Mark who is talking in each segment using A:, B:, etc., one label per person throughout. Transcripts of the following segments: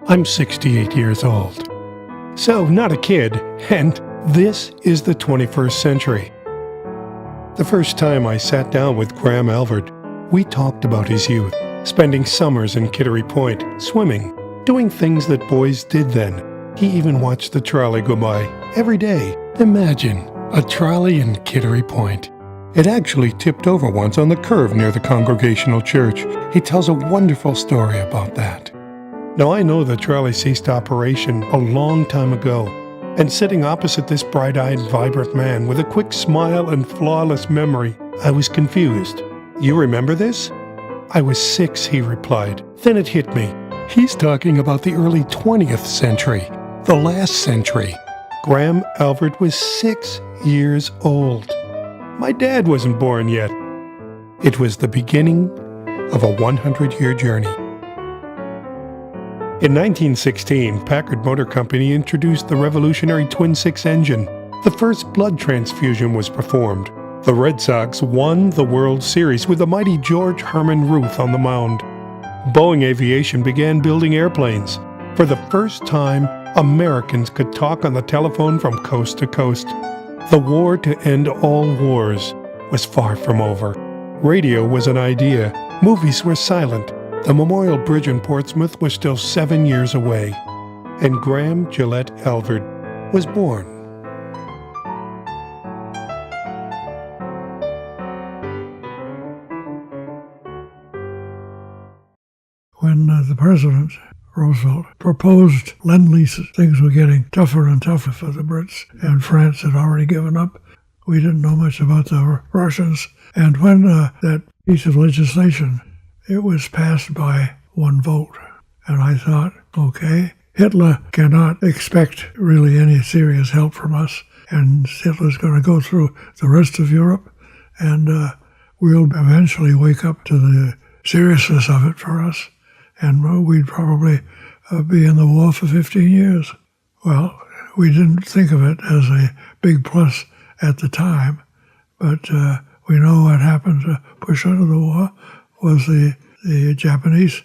A: I'm 68 years old. So, not a kid, and this is the 21st century. The first time I sat down with Graham Alvord, we talked about his youth, spending summers in Kittery Point, swimming, doing things that boys did then. He even watched the trolley go by every day. Imagine a trolley in Kittery Point. It actually tipped over once on the curve near the Congregational Church. He tells a wonderful story about that. Now, I know the trolley ceased operation a long time ago, and sitting opposite this bright-eyed, vibrant man with a quick smile and flawless memory, I was confused. You remember this? I was 6, he replied. Then it hit me. He's talking about the early 20th century, the last century. Graham Alvord was 6 years old. My dad wasn't born yet. It was the beginning of a 100-year journey. In 1916, Packard Motor Company introduced the revolutionary twin-six engine. The first blood transfusion was performed. The Red Sox won the World Series with the mighty George Herman Ruth on the mound. Boeing Aviation began building airplanes. For the first time, Americans could talk on the telephone from coast to coast. The war to end all wars was far from over. Radio was an idea. Movies were silent. The Memorial Bridge in Portsmouth was still 7 years away. And Graham Gillette Alvord was born.
B: When the president, Roosevelt, proposed Lend-Lease, things were getting tougher and tougher for the Brits, and France had already given up. We didn't know much about the Russians. And when that piece of legislation, it was passed by one vote. And I thought, okay, Hitler cannot expect really any serious help from us, and Hitler's going to go through the rest of Europe, and we'll eventually wake up to the seriousness of it for us. And we'd probably be in the war for 15 years. Well, we didn't think of it as a big plus at the time, but we know what happened to push out of the war was the Japanese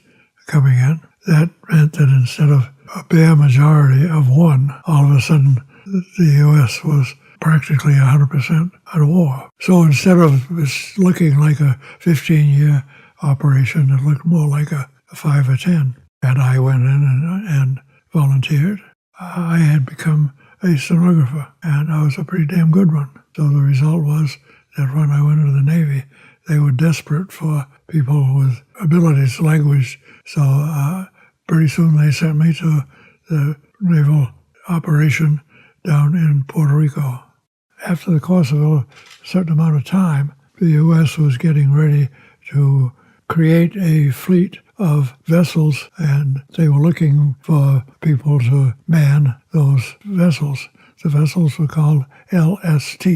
B: coming in. That meant that instead of a bare majority of one, all of a sudden the U.S. was practically 100% at war. So instead of it looking like a 15-year operation, it looked more like a 5 or 10. And I went in and volunteered. I had become a stenographer, and I was a pretty damn good one. So the result was that when I went into the Navy, they were desperate for people with abilities, language. So pretty soon they sent me to the naval operation down in Puerto Rico. After the course of a certain amount of time, the U.S. was getting ready to create a fleet of vessels, and they were looking for people to man those vessels. The vessels were called LST,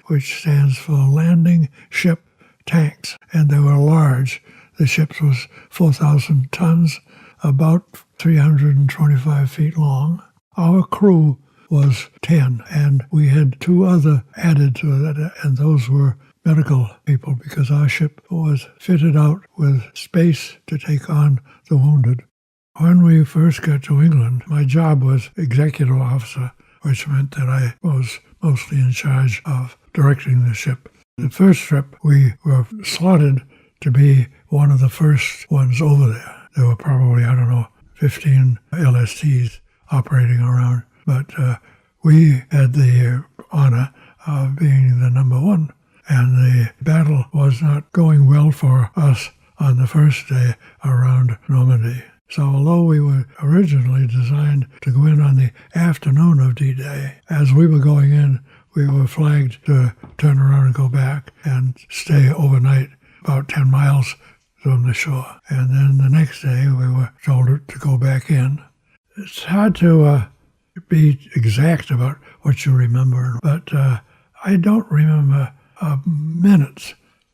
B: which stands for Landing Ship Tanks, and they were large. The ship was 4,000 tons, about 325 feet long. Our crew was 10, and we had 2 other added to that, and those were medical people, because our ship was fitted out with space to take on the wounded. When we first got to England, my job was executive officer, which meant that I was mostly in charge of directing the ship. The first trip, we were slotted to be one of the first ones over there. There were probably, 15 LSTs operating around, but we had the honor of being the number one. And the battle was not going well for us on the first day around Normandy. So although we were originally designed to go in on the afternoon of D-Day, as we were going in, we were flagged to turn around and go back and stay overnight about 10 miles from the shore. And then the next day we were told to go back in. It's hard to be exact about what you remember, but I don't remember a minute's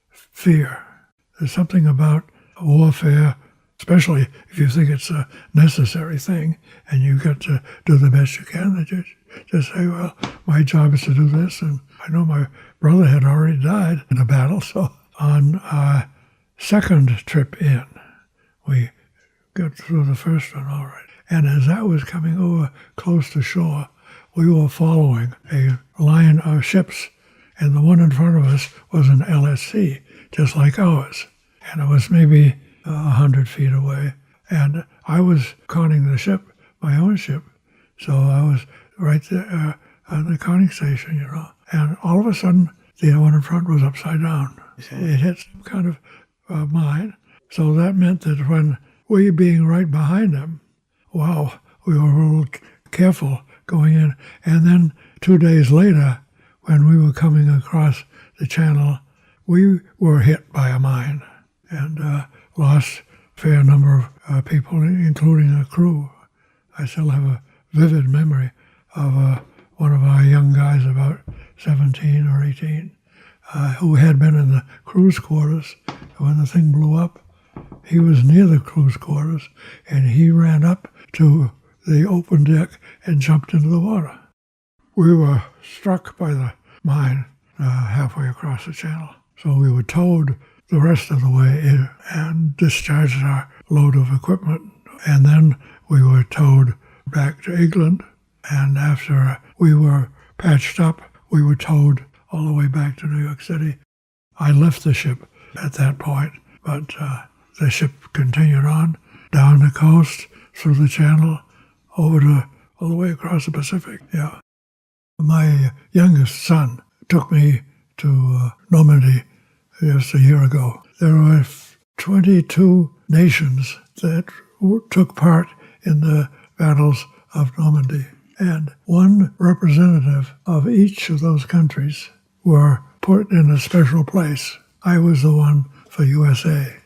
B: fear. There's something about warfare, especially if you think it's a necessary thing and you've got to do the best you can, that you just say, well, my job is to do this. And I know my brother had already died in a battle, so on our second trip in, we got through the first one all right. And as that was coming over close to shore, we were following a line of ships, and the one in front of us was an LSC, just like ours. And it was maybe 100 feet away. And I was conning the ship, my own ship, so I was right there at the conning station, you know. And all of a sudden, the one in front was upside down. It hit some kind of mine. So that meant that when we being right behind them, wow, we were a little careful going in. And then 2 days later, when we were coming across the channel, we were hit by a mine and lost a fair number of people, including a crew. I still have a vivid memory of one of our young guys, about 17 or 18, who had been in the crew's quarters. When the thing blew up, he was near the crew's quarters, and he ran up to the open deck and jumped into the water. We were struck by the mine halfway across the channel, so we were towed the rest of the way in and discharged our load of equipment, and then we were towed back to England, and after we were patched up, we were towed all the way back to New York City. I left the ship at that point, but the ship continued on down the coast, through the channel, over to all the way across the Pacific. Yeah. My youngest son took me to Normandy just a year ago. There were 22 nations that took part in the battles of Normandy, and one representative of each of those countries were put in a special place. I was the one for USA.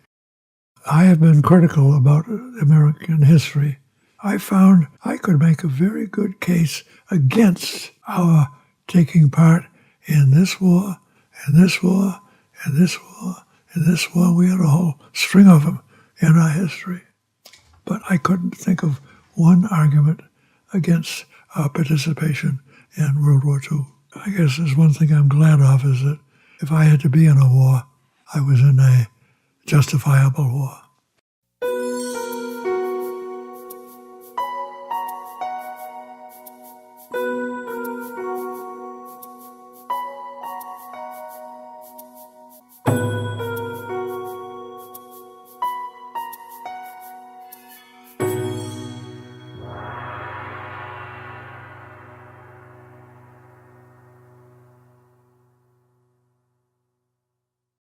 B: I have been critical about American history. I found I could make a very good case against our taking part in this war, and this war, and this war, and this war. We had a whole string of them in our history. But I couldn't think of one argument against our participation in World War II. I guess there's one thing I'm glad of, is that if I had to be in a war, I was in a justifiable war.